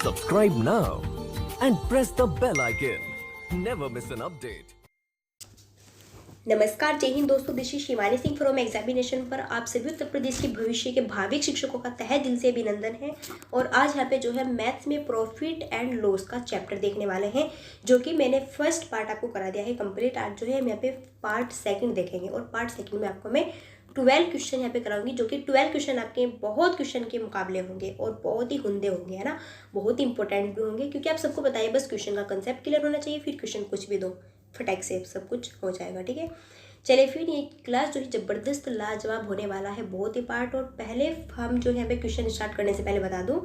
Subscribe now and press the bell icon. Never miss an update. नमस्कार, जय हिंद दोस्तों। This is Shivani Singh from examination पर आप सभी उत्तर प्रदेश के भविष्य के भावी शिक्षकों का तहे दिल से अभिनंदन है। और आज यहाँ पे जो है मैथ्स में प्रॉफिट एंड लॉस का चैप्टर देखने वाले हैं, जो कि मैंने फर्स्ट पार्ट आपको करा दिया है कंप्लीट। आज जो है हम यहाँ पे पार्ट सेकंड देखेंगे और पार्ट सेकंड में आपको मैं 12 क्वेश्चन यहाँ पे कराऊंगी, जो कि 12 क्वेश्चन आपके बहुत क्वेश्चन के मुकाबले होंगे और बहुत ही हुंदे होंगे, है ना। बहुत ही इंपॉर्टेंट भी होंगे, क्योंकि आप सबको बताइए बस क्वेश्चन का कंसेप्ट क्लियर होना चाहिए, फिर क्वेश्चन कुछ भी दो फटाक से सब कुछ हो जाएगा, ठीक है। चलिए फिर ये क्लास जो है ज़बरदस्त लाजवाब होने वाला है, बहुत ही पार्ट। और पहले हम जो है यहाँ पे क्वेश्चन स्टार्ट करने से पहले बता दूं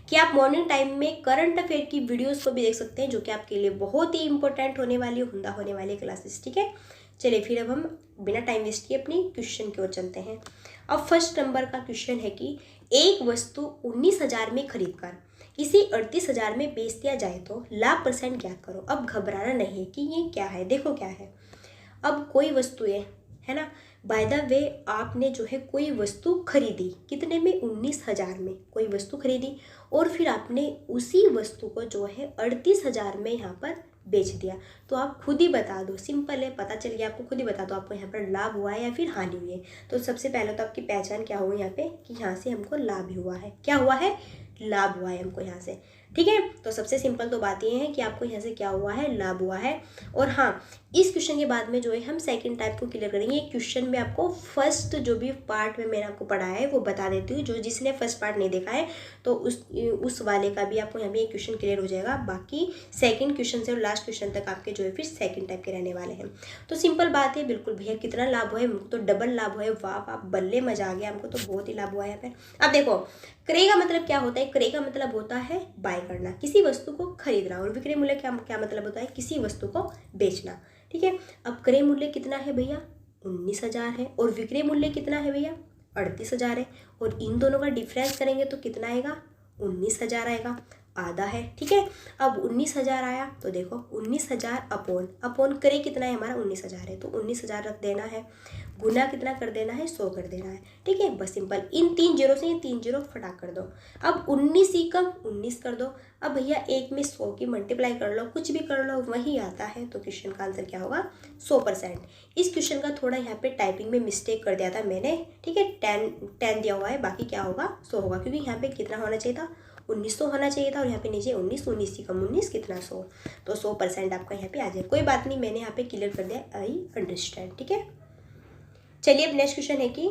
कि आप मॉर्निंग टाइम में करंट अफेयर की वीडियोस को भी देख सकते हैं, जो कि आपके लिए बहुत ही इंपॉर्टेंट होने वाली, उम्दा होने वाली क्लासेस, ठीक है। चलिए फिर अब हम बिना टाइम वेस्ट किए अपनी क्वेश्चन की ओर चलते हैं। अब फर्स्ट नंबर का क्वेश्चन है कि एक वस्तु 19,000 में खरीद कर इसे 38,000 में बेच दिया जाए तो लाभ परसेंट ज्ञात करो। अब घबराना नहीं है कि ये क्या है, देखो क्या है। अब कोई वस्तु है ना, बाय द वे आपने जो है कोई वस्तु खरीदी, कितने में, 19,000 में कोई वस्तु खरीदी, और फिर आपने उसी वस्तु को जो है 38,000 में यहाँ पर बेच दिया। तो आप खुद ही बता दो, सिंपल है, पता चल गया आपको, खुद ही बता दो आपको यहाँ पर लाभ हुआ है या फिर हानि हुई है। तो सबसे पहले तो आपकी पहचान क्या हुई यहाँ पे कि यहाँ से हमको लाभ ही हुआ है। क्या हुआ है? लाभ हुआ है हमको यहाँ से, ठीक है। तो सबसे सिंपल तो बात ये है कि आपको यहाँ से क्या हुआ है, लाभ हुआ है। और हाँ, इस क्वेश्चन के बाद में जो है हम सेकंड टाइप को क्लियर करेंगे। क्वेश्चन में आपको फर्स्ट जो भी पार्ट में मैंने आपको पढ़ाया है वो बता देती हूँ, जो जिसने फर्स्ट पार्ट नहीं देखा है तो उस वाले का भी आपको यहाँ पे क्वेश्चन क्लियर हो जाएगा। बाकी सेकंड क्वेश्चन से और लास्ट क्वेश्चन तक आपके जो है फिर सेकंड टाइप के रहने वाले हैं। तो सिंपल बात है, बिल्कुल भैया कितना लाभ हुआ है, हमको तो डबल लाभ हुआ है। वाह वाह, बल्ले मजा आ गया, हमको तो बहुत ही लाभ हुआ है यहाँ पे। अब देखो, क्रय का मतलब क्या होता है? क्रय का मतलब होता है बाय करना, किसी वस्तु को खरीदना। और विक्रय मूल्य क्या मतलब होता है? किसी वस्तु को बेचना, ठीक है। अब क्रय मूल्य कितना है भैया? 19,000 है। और विक्रय मूल्य कितना है भैया? 38,000 है। और इन दोनों का डिफरेंस करेंगे तो कितना आएगा? 19,000 आएगा, आधा है, ठीक है। अब 19,000 आया तो देखो 19,000 अपॉन क्रय कितना है हमारा? 19,000 है, तो 19,000 रख देना है, गुना कितना कर देना है? 100 कर देना है, ठीक है। बस सिंपल, इन 3 जीरो से ये 3 जीरो फटाक कर दो। अब 19 ही कम 19 कर दो। अब भैया एक में 100 की मल्टीप्लाई कर लो, कुछ भी कर लो, वही आता है। तो क्वेश्चन का आंसर क्या होगा? 100%। इस क्वेश्चन का थोड़ा यहाँ पे टाइपिंग में मिस्टेक कर दिया था मैंने, ठीक है। 10 दिया हुआ है, बाकी क्या होगा? 100 होगा, क्योंकि यहाँ पे कितना होना चाहिए था? 1900 होना चाहिए था, और यहाँ पे नीचे 19 ही कम 19 कितना? 100। तो 100% आपका यहाँ पे आ जाए। कोई बात नहीं, मैंने यहाँ पे क्लियर कर दिया, आई अंडरस्टैंड, ठीक है। चलिए अब नेक्स्ट क्वेश्चन है कि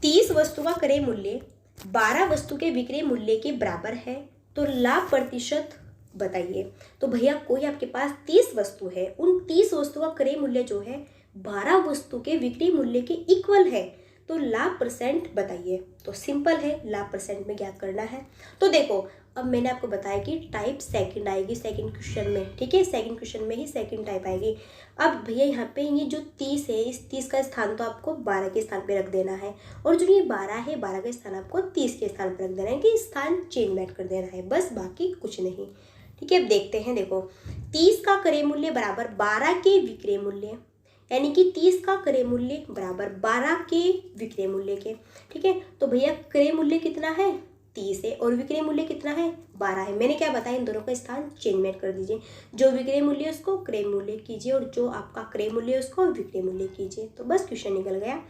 30 वस्तु का क्रय मूल्य 12 वस्तु के विक्रय मूल्य के बराबर है, तो लाभ प्रतिशत बताइए। तो भैया कोई आपके पास 30 वस्तु है, उन 30 वस्तु का क्रय मूल्य जो है 12 वस्तु के विक्रय मूल्य के इक्वल है, तो लाभ परसेंट बताइए। तो सिंपल है, लाभ परसेंट में ज्ञात करना है। तो देखो, अब मैंने आपको बताया कि टाइप सेकंड आएगी सेकंड क्वेश्चन में, ठीक है। सेकंड क्वेश्चन में ही सेकंड टाइप आएगी। अब भैया यहाँ पे ये जो 30 है, इस 30 का स्थान तो आपको 12 के स्थान पे रख देना है, और जो ये 12 है, 12 का स्थान आपको 30 के स्थान पर रख देना है, कि स्थान चेंज मैट कर देना है, बस, बाकी कुछ नहीं, ठीक है। अब देखते हैं, देखो 30 का क्रय मूल्य बराबर 12 के विक्रय मूल्य, यानी कि 30 का क्रय मूल्य बराबर 12 के विक्रय मूल्य के, ठीक है। तो भैया क्रय मूल्य कितना है? 30 है, और विक्रय मूल्य कितना है? 12 है। मैंने क्या बताया, इन दोनों का स्थान चेंजमेंट कर दीजिए, जो विक्रय मूल्य उसको क्रय मूल्य कीजिए, और जो आपका क्रय मूल्य उसको विक्रय मूल्य कीजिए, तो बस क्वेश्चन निकल गया।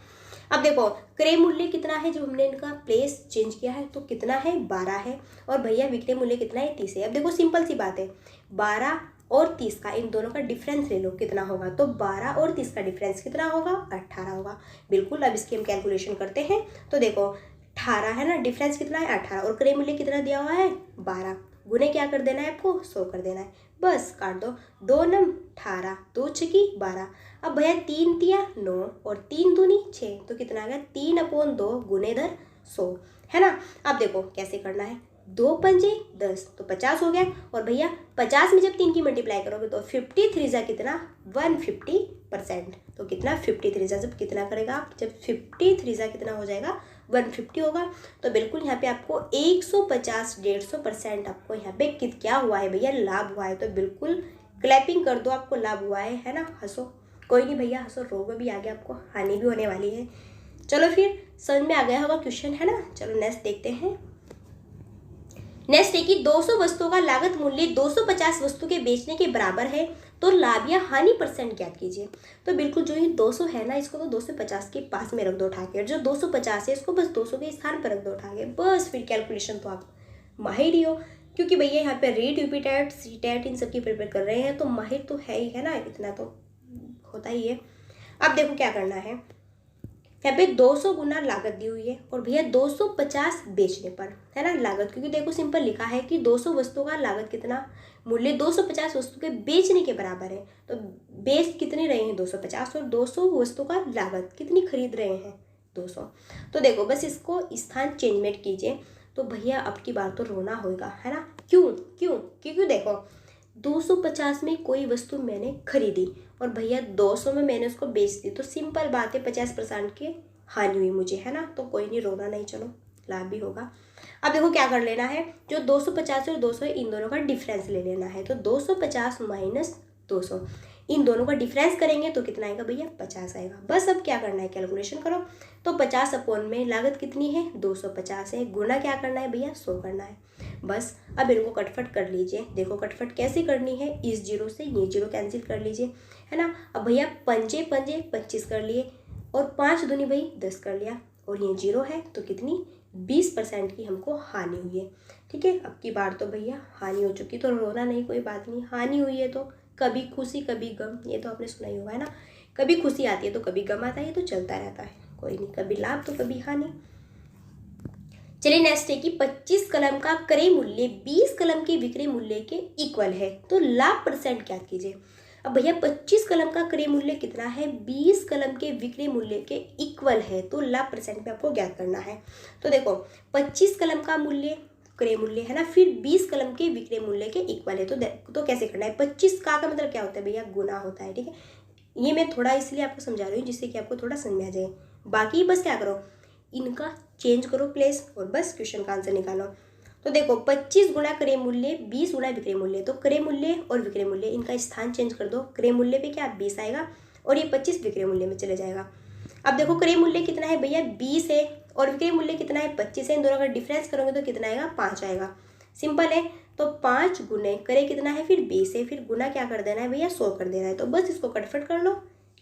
अब देखो क्रय मूल्य कितना है, जो हमने इनका प्लेस चेंज किया है, तो कितना है? 12 है। और भैया विक्रय मूल्य कितना है? 30 है। अब देखो सिंपल सी बात है, 12 और 30 का, इन दोनों का डिफरेंस ले लो, कितना होगा? तो 12 और 30 का डिफरेंस कितना होगा? 18 होगा, बिल्कुल। अब इसकी हम कैलकुलेशन करते हैं। तो देखो 18 है ना, डिफरेंस कितना है? 18, और क्रय मूल्य कितना दिया हुआ है? 12, गुने क्या कर देना है आपको? 100 कर देना है, बस काट दो, 2 नम 18, 2 छकी 12। अब भैया 3 तिया 9 और 3 दूनी 6, तो कितना आ गया? 3/2 गुने दर 100, है ना। अब देखो कैसे करना है, 2 पंजे 10, तो 50 हो गया। और भैया 50 में जब 3 की मल्टीप्लाई करोगे तो 53 जा कितना? 150%। तो कितना? 53 जा जब कितना करेगा आप? जब 53 जा कितना हो जाएगा? 150 होगा। तो बिल्कुल यहाँ पे आपको 150-150% आपको यहाँ पे क्या हुआ है भैया? लाभ हुआ है। तो बिल्कुल क्लैपिंग कर दो, आपको लाभ हुआ है ना। हंसो, कोई नहीं भैया हंसो, रोग भी आ गया आपको, हानि भी होने वाली है। चलो फिर समझ में आ गया होगा क्वेश्चन, है ना। चलो नेक्स्ट देखते हैं। नेक्स्ट है कि 200 वस्तुओं का लागत मूल्य 250 वस्तु के बेचने के बराबर है, तो लाभ या हानि परसेंट ज्ञात कीजिए। तो बिल्कुल जो ये 200 है ना, इसको तो 250 के पास में रख दो उठा के, और जो 250 है इसको बस 200 के स्थान पर रख दो उठा के, बस फिर कैलकुलेशन तो आप माहिर ही हो, क्योंकि भैया यहाँ पे रीट, यूपीटेट, सीटेट इन सब की प्रिपेयर कर रहे हैं, तो माहिर तो है ही है ना, इतना तो होता ही है। अब देखो क्या करना है, यहाँ पे 200 गुना लागत दी हुई है और भैया 250 बेचने पर है ना लागत, क्योंकि देखो सिंपल लिखा है कि 200 वस्तुओं का लागत कितना, मूल्य 250 वस्तु के बेचने के बराबर है, तो बेच कितने रहे हैं 250, और 200 वस्तु का लागत कितनी खरीद रहे हैं 200। तो देखो बस इसको स्थान चेंजमेंट कीजिए, तो भैया अब की बार तो रोना होगा है ना। क्यों क्यों क्योंकि देखो 250 में कोई वस्तु मैंने खरीदी और भैया 200 में मैंने उसको बेच दी, तो सिंपल बात है 50% की हानि हुई मुझे है ना, तो कोई नहीं, रोना नहीं, चलो लाभ भी होगा। अब देखो क्या कर लेना है, जो 250 और 200 इन दोनों का डिफरेंस ले लेना है, तो 250 माइनस 200 इन दोनों का डिफरेंस करेंगे तो कितना आएगा भैया 50 आएगा। बस अब क्या करना है, कैलकुलेशन करो, तो 50 अपॉन में लागत कितनी है 250 है, गुना क्या करना है भैया 100 करना है। बस अब इनको कटफट कर लीजिए, देखो कटफट कैसे करनी है, इस जीरो से ये जीरो कैंसिल कर लीजिए है ना। अब भैया पंजे पंजे 25 कर लिए और 5 दूनी भाई 10 कर लिया, और ये जीरो है तो कितनी 20% की हमको हानि हुई है। ठीक है, अब की बार तो भैया हानि हो चुकी, तो रोना नहीं, कोई बात नहीं, हानि हुई है तो कभी खुशी कभी गम, ये तो आपने सुना ही होगा है ना, कभी खुशी आती है तो कभी गम आता है, ये तो चलता रहता है, कोई नहीं, कभी लाभ तो कभी हानि। चलिए नेक्स्ट है कि 25 कलम का क्रय मूल्य 20 कलम के विक्रय मूल्य के इक्वल है, तो लाभ परसेंट ज्ञात कीजिए। अब भैया 25 कलम का क्रय मूल्य कितना है 20 कलम के विक्रय मूल्य के इक्वल है, तो लाभ परसेंट पे आपको ज्ञात करना है। तो देखो 25 कलम का मूल्य क्रय मूल्य है ना, फिर 20 कलम के विक्रय मूल्य के इक्वल है, तो कैसे करना है, 25 का मतलब क्या होता है भैया गुना होता है। ठीक है, ये मैं थोड़ा इसलिए आपको समझा रही हूँ जिससे कि आपको थोड़ा समझ में आ जाए, बाकी बस क्या करो इनका चेंज करो प्लेस और बस क्वेश्चन का आंसर निकालो। तो देखो 25 गुना क्रय मूल्य 20 गुना विक्रय मूल्य, तो क्रय मूल्य और विक्रय मूल्य इनका स्थान चेंज कर दो, क्रय मूल्य पे क्या 20 आएगा और ये 25 विक्रय मूल्य में चले जाएगा। अब देखो क्रय मूल्य कितना है भैया 20 है और विक्रय मूल्य कितना है 25 है, इन दोनों का डिफरेंस करोगे तो कितना आएगा 5 आएगा। सिंपल है, तो 5 गुने क्रय कितना है फिर 20 है, फिर गुना क्या कर देना है भैया 100 कर देना है, तो बस इसको कटफट कर लो,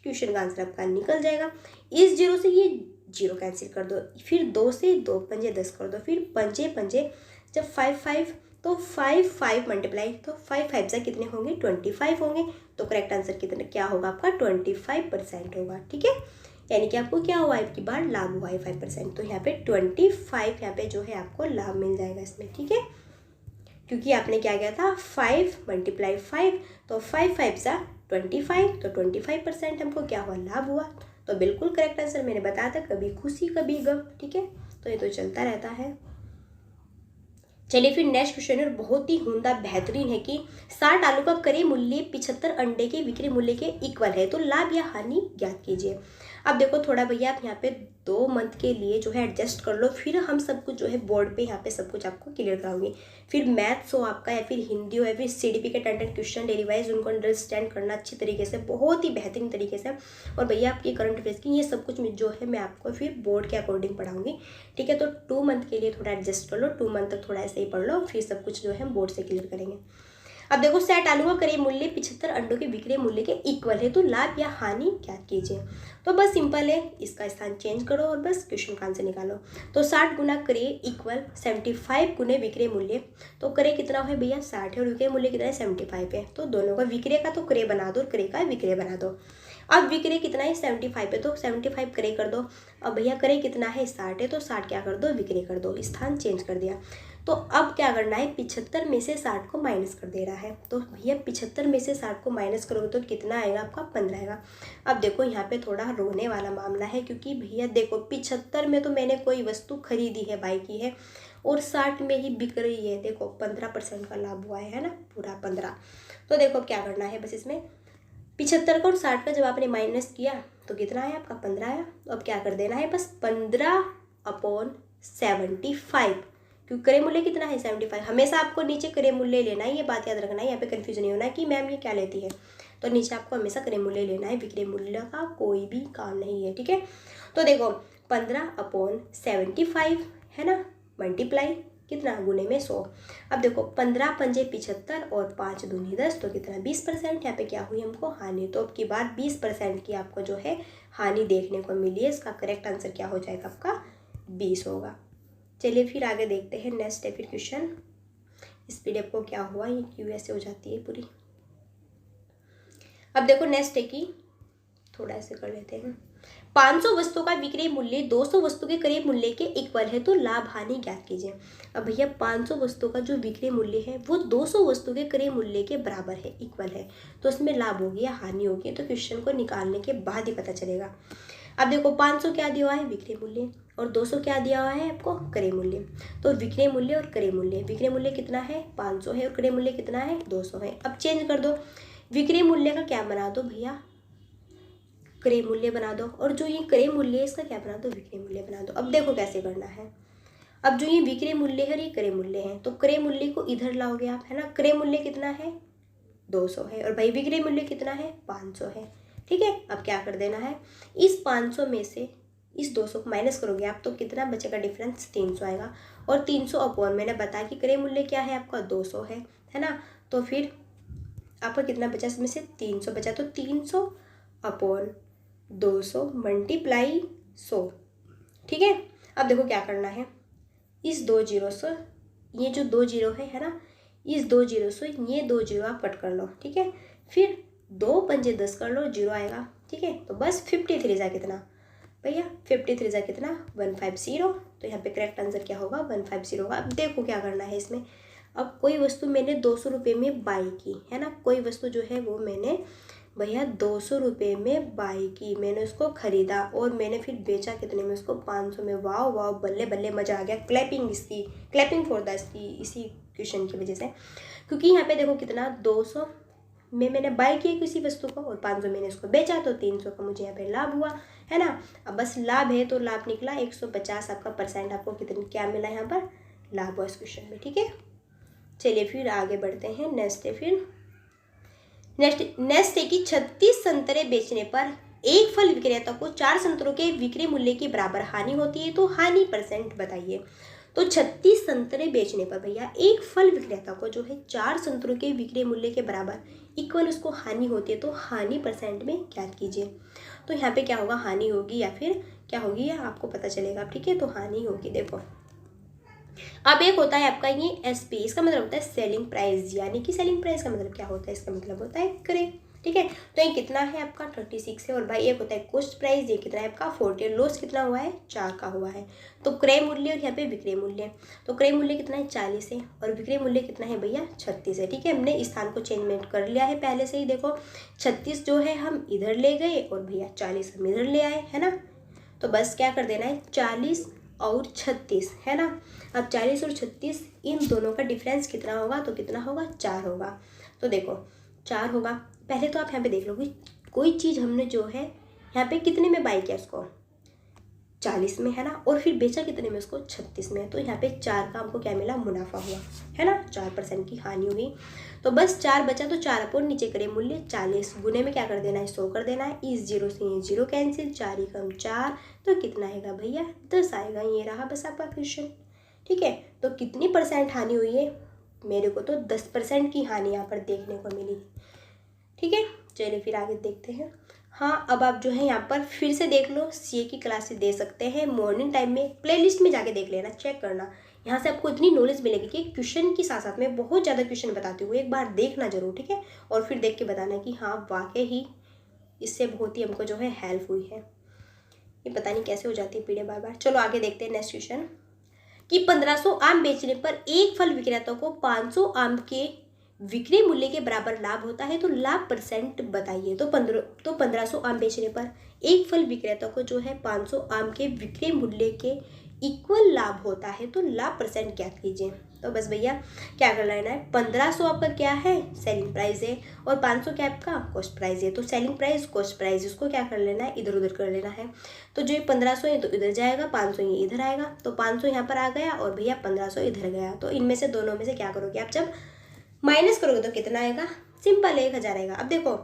क्वेश्चन का आंसर आपका निकल जाएगा। इस जीरो से ये जीरो कैंसिल कर दो, फिर 2 से 2 पंजे 10 कर दो, फिर पंजे पंजे जब 5 5 तो 5 5 मल्टीप्लाई, तो 5 5 से कितने होंगे 25 होंगे, तो करेक्ट आंसर कितना क्या होगा आपका 25% होगा। ठीक है, यानी कि आपको क्या हुआ है की बार लाभ हुआ है 5%, तो यहाँ पे 25 यहाँ पे जो है आपको लाभ मिल जाएगा इसमें। ठीक है, क्योंकि आपने क्या किया था 5 मल्टीप्लाई 5, तो 5 5 सा 25, तो 25% हमको क्या हुआ लाभ हुआ, तो बिल्कुल करेक्ट आंसर मैंने बताया था, कभी खुशी कभी गम। ठीक है, तो ये तो चलता रहता है। चलिए फिर नेक्स्ट क्वेश्चन है, बहुत ही उम्दा बेहतरीन है कि 60 आलू का क्रय मूल्य 75 अंडे के विक्रय मूल्य के इक्वल है, तो लाभ या हानि ज्ञात कीजिए। अब देखो थोड़ा भैया आप यहाँ पे 2 मंथ के लिए जो है एडजस्ट कर लो, फिर हम सब कुछ जो है बोर्ड पे यहाँ पे सब कुछ आपको क्लियर कराऊंगी, फिर मैथ्स हो आपका या फिर हिंदी हो या फिर CDP के 10 क्वेश्चन डेली वाइज उनको अंडरस्टैंड करना अच्छी तरीके से, बहुत ही बेहतरीन तरीके से, और भैया आपकी करंट अफेयर्स की ये सब कुछ जो है मैं आपको फिर बोर्ड के अकॉर्डिंग पढ़ाऊंगी। ठीक है, तो 2 मंथ के लिए थोड़ा एडजस्ट कर लो, 2 मंथ तक थोड़ा ऐसे ही पढ़ लो, फिर सब कुछ जो है हम बोर्ड से क्लियर करेंगे। अब देखो 60 आलू का क्रय मूल्य 75 अंडों के विक्रय मूल्य के इक्वल है, तो लाभ या हानि ज्ञात कीजिए। तो बस सिंपल है, इसका स्थान चेंज करो और बस क्वेश्चन का आंसर निकालो। तो 60 गुना क्रय इक्वल 75 गुने विक्रय मूल्य, तो क्रय कितना है भैया 60 है और विक्रय मूल्य कितना है 75 है, तो दोनों का विक्रय का तो क्रय बना दो और क्रय का विक्रय बना दो। अब विक्रय कितना है 75 है, तो 75 क्रय कर दो। अब भैया क्रय कितना है 60 है, तो 60 क्या कर दो विक्रय कर दो, स्थान चेंज कर दिया। तो अब क्या करना है 75 में से 60 को माइनस कर दे रहा है, तो भैया 75 में से 60 को माइनस करोगे तो कितना आएगा आपका 15 आएगा। अब देखो यहाँ पे थोड़ा रोने वाला मामला है, क्योंकि भैया देखो 75 में तो मैंने कोई वस्तु खरीदी है बाई की है और 60 में ही बिक रही है, देखो 15% का लाभ हुआ है ना, पूरा 15। तो देखो क्या करना है, बस इसमें 75 का और 60 का जब आपने माइनस किया तो कितना आया आपका 15 आया। अब क्या कर देना है बस 15/75, क्योंकि क्रय मूल्य कितना है 75, हमेशा आपको नीचे क्रय मूल्य लेना है, ये बात याद रखना है, यहाँ पे कंफ्यूजन नहीं होना है कि मैम ये क्या लेती है, तो नीचे आपको हमेशा क्रय मूल्य लेना है, विक्रय मूल्य का कोई भी काम नहीं है। ठीक है, तो देखो 15/75 है ना, मल्टीप्लाई कितना गुने में 100। अब देखो 15 पंजे 75 और 5 दूनी 10 तो कितना 20%। यहाँ पे क्या हुई हमको हानि। तो अब की बार 20% की आपको जो है हानि देखने को मिली है। इसका करेक्ट आंसर क्या हो जाएगा आपका 20 होगा। चलिए फिर आगे देखते हैं। नेक्स्ट है फिर क्वेश्चन। इस पीडीएफ को क्या हुआ, ये क्यों ऐसे हो जाती है पूरी। अब देखो नेक्स्ट है कि थोड़ा ऐसे कर लेते हैं। 500 वस्तु का विक्रय मूल्य 200 वस्तु के क्रय मूल्य के इक्वल है तो लाभ हानि ज्ञात कीजिए। अब भैया 500 वस्तु का जो विक्रय मूल्य है वो 200 वस्तु के क्रय मूल्य के बराबर है, इक्वल है, तो उसमें लाभ होगी या हानि होगी तो क्वेश्चन को निकालने के बाद ही पता चलेगा। अब देखो 500 क्या दिया हुआ है विक्रय मूल्य और 200 क्या दिया हुआ है आपको क्रय मूल्य। तो विक्रय मूल्य और क्रय मूल्य, विक्रय मूल्य कितना है 500 है और क्रय मूल्य कितना है 200 है। अब चेंज कर दो, विक्रय मूल्य का क्या बना दो भैया क्रय मूल्य बना दो और जो ये क्रय मूल्य है इसका क्या बना दो विक्रय मूल्य बना दो। अब देखो कैसे करना है। अब जो ये विक्रय मूल्य है और ये क्रय मूल्य है तो क्रय मूल्य को इधर लाओगे आप, है ना। क्रय मूल्य कितना है 200 है और भाई विक्रय मूल्य कितना है 500 है, ठीक है। अब क्या कर देना है, इस 500 में से इस 200 को माइनस करोगे आप तो कितना बचेगा डिफरेंस 300 आएगा। और 300 अपॉन मैंने बताया कि क्रय मूल्य क्या है आपका 200 है ना। तो फिर आपका कितना बचा, इसमें से 300 बचा तो 300 अपॉन 200 मल्टीप्लाई 100, ठीक है। अब देखो क्या करना है, इस 2 जीरो से ये जो 2 जीरो है ना, इस 2 जीरो से ये 2 जीरो आप कट कर लो, ठीक है। फिर 2 पंजे 10 कर लो, जीरो आएगा, ठीक है। तो बस 53 जा कितना भैया 53 जा कितना 150। तो यहाँ पे करेक्ट आंसर क्या होगा 150 होगा। अब देखो क्या करना है इसमें। अब कोई वस्तु मैंने 200 रुपये में बाई की, है ना। कोई वस्तु जो है वो मैंने भैया 200 रुपये में बाई की, मैंने उसको खरीदा और मैंने फिर बेचा कितने में उसको 500 में। वाह वाह बल्ले बल्ले मज़ा आ गया। क्लैपिंग इसकी, क्लैपिंग फॉर द इसकी इसी क्वेश्चन की वजह से, क्योंकि यहाँ पे देखो कितना 200 में मैंने बाई किया किसी वस्तु को और 500 मैंने उसको बेचा तो 300 का मुझे यहाँ पे लाभ हुआ, है ना। अब बस लाभ है तो लाभ निकला 150 आपका परसेंट, आपको कितने क्या मिला यहाँ पर लाभ हुआ इस क्वेश्चन में, ठीक है। चलिए फिर आगे बढ़ते हैं। नेक्स्ट है फिर नेक्स्ट है कि 36 संतरे बेचने पर एक फल विक्रेता को 4 संतरों के विक्रय मूल्य के बराबर हानि होती है तो हानि परसेंट बताइए। तो 36 संतरे बेचने पर भैया एक फल विक्रेता को जो है 4 संतरों के विक्रय मूल्य के बराबर इक्वल उसको हानि होती है तो हानि परसेंट में ज्ञात कीजिए। तो यहाँ पे क्या होगा हानि होगी या फिर क्या होगी या आपको पता चलेगा, ठीक है। तो हानि होगी। देखो अब एक होता है आपका ये एसपी, इसका मतलब होता है सेलिंग प्राइस, यानी कि सेलिंग प्राइस का मतलब क्या होता है, इसका मतलब होता है क्रय, ठीक है। तो ये कितना है आपका 36 है और भाई एक होता है कॉस्ट प्राइस, ये कितना है आपका 40, लॉस कितना हुआ है 4 का हुआ है। तो क्रय मूल्य और यहाँ पे विक्रय मूल्य, तो क्रय मूल्य कितना है 40 है और विक्रय मूल्य कितना है भैया 36 है, ठीक है। हमने स्थान को चेंजमेंट कर लिया है पहले से ही। देखो 36 जो है हम इधर ले गए और भैया 40 हम इधर ले आए, है ना। तो बस क्या कर देना है 40 और 36, है ना। अब 40 और 36 इन दोनों का डिफरेंस कितना होगा तो कितना होगा 4 होगा। तो देखो 4 होगा। पहले तो आप यहाँ पे देख लो कोई चीज़ हमने जो है यहाँ पे कितने में बाई किया उसको 40 में, है ना, और फिर बेचा कितने में उसको 36 में। तो यहाँ पे 4 का हमको क्या मिला मुनाफा हुआ, है ना। 4% की हानि हुई। तो बस 4 बचा तो 4 अपॉन नीचे करे मूल्य 40 गुने में क्या कर देना है 100 कर देना है। इस जीरो से ये जीरो कैंसिल, 4 ही कम 4 तो कितना आएगा भैया 10 आएगा। ये रहा बस आपका क्वेश्चन, ठीक है। तो कितनी परसेंट हानि हुई है, मेरे को तो 10% की हानि यहाँ पर देखने को मिली, ठीक है। चलिए फिर आगे देखते हैं। हाँ अब आप जो है यहाँ पर फिर से देख लो, सीए की क्लासेस दे सकते हैं मॉर्निंग टाइम में, प्लेलिस्ट में जाके देख लेना, चेक करना। यहाँ से आपको इतनी नॉलेज मिलेगी कि क्वेश्चन के साथ साथ में बहुत ज़्यादा क्वेश्चन बताती हूँ, एक बार देखना जरूर, ठीक है। और फिर देख के बताना कि हाँ वाकई ही इससे बहुत ही हमको जो है हेल्प हुई है। ये पता नहीं कैसे हो जाती है पीढ़ी बार बार। चलो आगे देखते हैं नेक्स्ट क्वेश्चन कि 1500 आम बेचने पर एक फल विक्रेता को 500 आम के विक्रय मूल्य के बराबर लाभ होता है तो लाभ परसेंट बताइए। तो 1500 आम बेचने पर एक फल विक्रेता को जो है 500 आम के विक्रय मूल्य के इक्वल लाभ होता है तो लाभ परसेंट ज्ञात कीजिए। तो बस भैया क्या कर लेना है 1500 आपका क्या है सेलिंग प्राइस है और 500 क्या आपका कॉस्ट प्राइस है। तो सेलिंग प्राइस कॉस्ट प्राइस इसको क्या कर लेना है इधर उधर कर लेना है। तो जो 1500 है तो इधर जाएगा, 500 ये इधर आएगा, तो 500 यहाँ पर आ गया और भैया 1500 इधर गया। तो इनमें से दोनों में से क्या करोगे आप जब माइनस करोगे तो कितना आएगा, सिंपल 1000 आएगा। अब देखो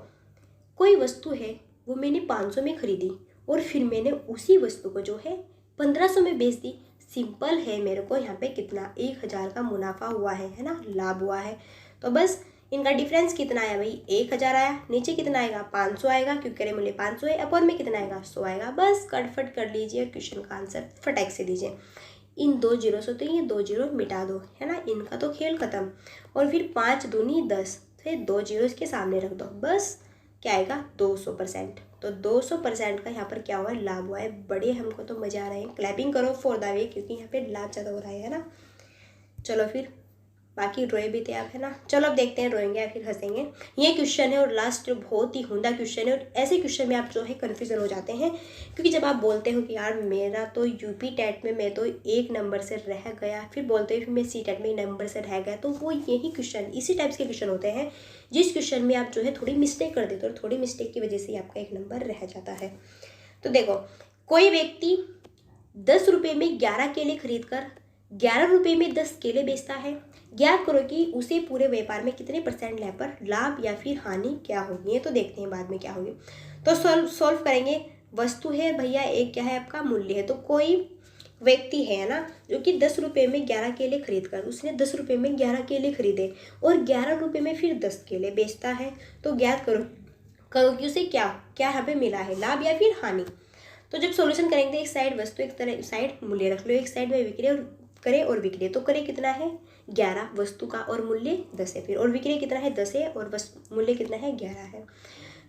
कोई वस्तु है वो मैंने 500 में खरीदी और फिर मैंने उसी वस्तु को जो है 1500 में बेच दी, सिंपल है, मेरे को यहाँ पे कितना 1000 का मुनाफा हुआ है ना, लाभ हुआ है। तो बस इनका डिफरेंस कितना आया भाई, 1000 आया, नीचे कितना आएगा 500 आएगा, क्योंकि क्रय मूल्य 500 है, अपॉन में कितना आएगा 100 आएगा। बस कटफट कर लीजिए और क्वेश्चन का आंसर फटाक से दीजिए। इन 2 जीरो से तो ये 2 जीरो मिटा दो, है ना, इनका तो खेल खत्म। और फिर 5 दूनी 10, फिर 2 जीरो इसके सामने रख दो, बस क्या आएगा 200%। तो 200% का यहाँ पर क्या हुआ है, लाभ हुआ है। बड़े हमको तो मज़ा आ रहा है, क्लैपिंग करो फॉर द वे, क्योंकि यहाँ पे लाभ ज़्यादा हो रहा है ना। चलो फिर बाकी रोए भी थे आप, है ना। चलो अब देखते हैं रोएंगे या फिर हंसेंगे। ये क्वेश्चन है और लास्ट बहुत ही उम्दा क्वेश्चन है, और ऐसे क्वेश्चन में आप जो है कन्फ्यूजन हो जाते हैं, क्योंकि जब आप बोलते हो कि यार मेरा तो यूपी टेट में मैं तो 1 नंबर से रह गया, फिर बोलते हो फिर मैं सी टेट में 1 नंबर से रह गया, तो वो यही क्वेश्चन, इसी टाइप्स के क्वेश्चन होते हैं जिस क्वेश्चन में आप जो है थोड़ी मिस्टेक कर देते हो, और थोड़ी मिस्टेक की वजह से आपका 1 नंबर रह जाता है। तो देखो, कोई व्यक्ति 10 रुपये में 11 केले खरीद कर 11 रुपये में 10 केले बेचता है। ज्ञात करो कि उसे पूरे व्यापार में कितने % लाभ पर लाभ या फिर हानि क्या होगी। ये तो देखते हैं बाद में क्या होगी। तो सॉल्व करेंगे। वस्तु है भैया, एक क्या है आपका मूल्य है। तो कोई व्यक्ति है ना जो कि 10 रुपये में 11 केले खरीद कर, उसने 10 रुपये में 11 केले खरीदे और 11 रुपये में फिर 10 केले बेचता है। तो ज्ञात करो कि उसे क्या क्या यहाँ पे मिला है, लाभ या फिर हानि। तो जब सॉल्यूशन करेंगे, एक साइड वस्तु एक तरह साइड मूल्य रख लो, एक साइड में विक्रय और विक्रय। तो करे कितना है 11 वस्तु का, और मूल्य 10 है फिर, और विक्रय कितना है 10 है, और मूल्य कितना है 11 है।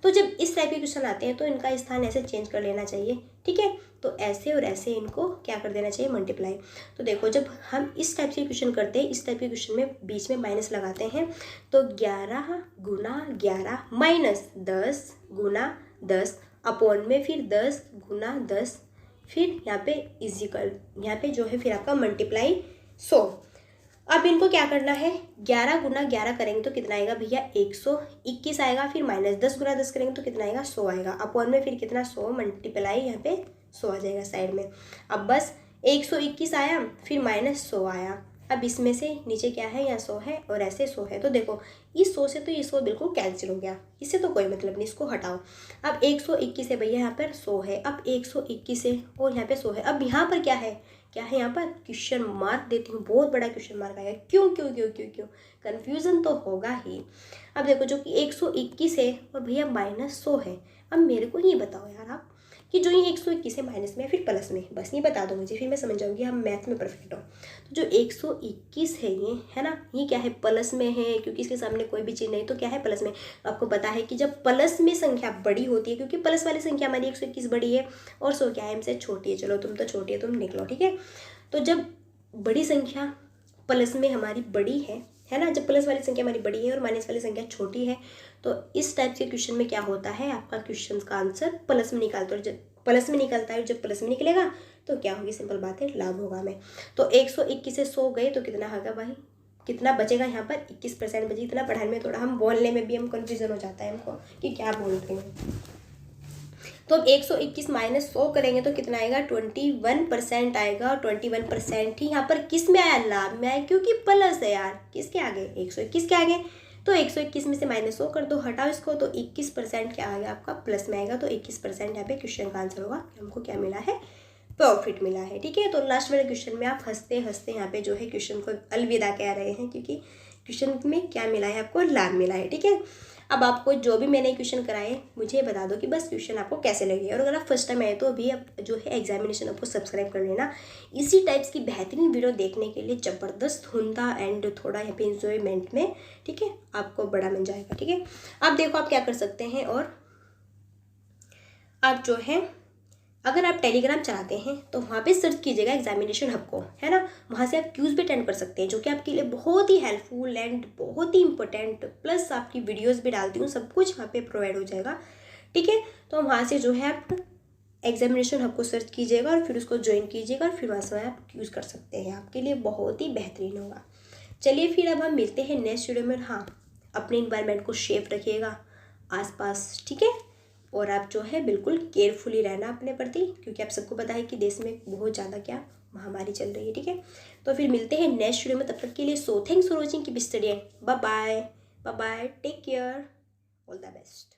तो जब इस टाइप के क्वेश्चन आते हैं तो इनका स्थान ऐसे चेंज कर लेना चाहिए, ठीक है। तो ऐसे और ऐसे इनको क्या कर देना चाहिए, मल्टीप्लाई। तो देखो, जब हम इस टाइप से क्वेश्चन करते हैं, इस टाइप के क्वेश्चन में बीच में माइनस लगाते हैं, तो 11 गुना 11 माइनस 10 गुना 10 अपॉन में फिर 10 गुना 10, फिर यहाँ पे इजिकल, यहाँ पे जो है फिर आपका मल्टीप्लाई 100। अब इनको क्या करना है, 11 गुना 11 करेंगे तो कितना आएगा भैया 121 आएगा, फिर माइनस 10 गुना 10 करेंगे तो कितना आएगा 100 आएगा, अपॉन में फिर कितना 100 मल्टीप्लाई यहाँ पे 100 आ जाएगा साइड में। अब बस 121 आया, फिर माइनस 100 आया। अब इसमें से नीचे क्या है, यहाँ 100 है और ऐसे 100 है। तो देखो, इस 100 से तो ये 100 बिल्कुल कैंसिल हो गया, इससे तो कोई मतलब नहीं, इसको हटाओ। अब 121 है भैया, यहाँ पर 100 है, अब 121 है और यहाँ पे 100 है। अब यहाँ पर क्या है यहाँ पर क्वेश्चन मार्क देती हूँ, बहुत बड़ा क्वेश्चन मार्क आएगा। क्यों क्यों क्यों क्यों क्यों कन्फ्यूज़न तो होगा ही। अब देखो, जो कि 121 है और भैया माइनस 100 है। अब मेरे को ये बताओ यार आप कि जो ये 121 है माइनस में या फिर प्लस में, बस ये बता दो मुझे, फिर मैं समझ जाऊँगी हम मैथ में परफेक्ट हो। तो जो 121 है ये, है ना, ये क्या है, प्लस में है, क्योंकि इसके सामने कोई भी चीज़ नहीं, तो क्या है प्लस में। आपको पता है कि जब प्लस में संख्या बड़ी होती है, क्योंकि प्लस वाली संख्या हमारी 121 बड़ी है और 100 क्या है हमसे छोटी है। चलो तुम तो छोटी है, तुम निकलो, ठीक है। तो जब बड़ी संख्या प्लस में हमारी बड़ी है ना, जब प्लस वाली संख्या हमारी बड़ी है और माइनस वाली संख्या छोटी है, तो इस टाइप के क्वेश्चन में क्या होता है, आपका क्वेश्चन का आंसर प्लस में निकालते हो। जब प्लस में निकलता है, जब प्लस में निकलेगा तो क्या होगी, सिंपल बात है, लाभ होगा में। तो 121 से 100 गए तो कितना होगा भाई, कितना बचेगा यहाँ पर 21% बचे। इतना पढ़ाई में थोड़ा हम बोलने में भी हम कन्फ्यूजन हो जाता है हमको कि क्या बोल रहे हैं। तो अब 121 माइनस 100 करेंगे तो कितना आएगा 21% आएगा, और 21% ही यहाँ पर किस में आया, लाभ में आया, क्योंकि प्लस है यार, किसके आगे 121 के आगे। तो 121 में से माइनस 100 कर दो, हटाओ इसको, तो 21% क्या आ गया आपका, प्लस में आएगा। तो 21% यहाँ पे क्वेश्चन का आंसर होगा, हमको क्या मिला है, प्रॉफिट मिला है, ठीक है। तो लास्ट वाले क्वेश्चन में आप हंसते हंसते यहाँ पे जो है क्वेश्चन को अलविदा कह रहे हैं, क्योंकि क्वेश्चन में क्या मिला है आपको, लाभ मिला है, ठीक है। अब आपको जो भी मैंने क्वेश्चन कराए मुझे बता दो कि बस क्वेश्चन आपको कैसे लगे, और अगर आप फर्स्ट टाइम आए तो अभी आप जो है एग्जामिनेशन आपको सब्सक्राइब कर लेना। इसी टाइप्स की बेहतरीन वीडियो देखने के लिए, ज़बरदस्त हुंदा एंड थोड़ा यहाँ पे इंजॉयमेंट में, ठीक है, आपको बड़ा मजा आएगा, ठीक है। अब देखो आप क्या कर सकते हैं, और आप जो है अगर आप टेलीग्राम चलाते हैं तो वहाँ पे सर्च कीजिएगा एग्जामिनेशन हब को, है ना। वहाँ से आप क्यूज़ भी अटेंड कर सकते हैं, जो कि आपके लिए बहुत ही हेल्पफुल एंड बहुत ही इंपॉर्टेंट, प्लस आपकी वीडियोस भी डालती हूँ, सब कुछ वहाँ पे प्रोवाइड हो जाएगा, ठीक है। तो वहाँ से जो है आप एग्जामिनेशन हब को सर्च कीजिएगा और फिर उसको ज्वाइन कीजिएगा, और फिर वहाँ से आप क्यूज़ कर सकते हैं, आपके लिए बहुत ही बेहतरीन होगा। चलिए फिर अब हम मिलते हैं नेक्स्ट वीडियो में। हाँ, अपने इन्वायरमेंट को सेफ रखिएगा आसपास, ठीक है। और आप जो है बिल्कुल केयरफुली रहना अपने प्रति, क्योंकि आप सबको पता है कि देश में बहुत ज़्यादा क्या महामारी चल रही है, ठीक है। तो फिर मिलते हैं नेक्स्ट वीडियो में, तब तक के लिए so thanks for watching, keep studying, bye bye, bye bye, take care, all the best.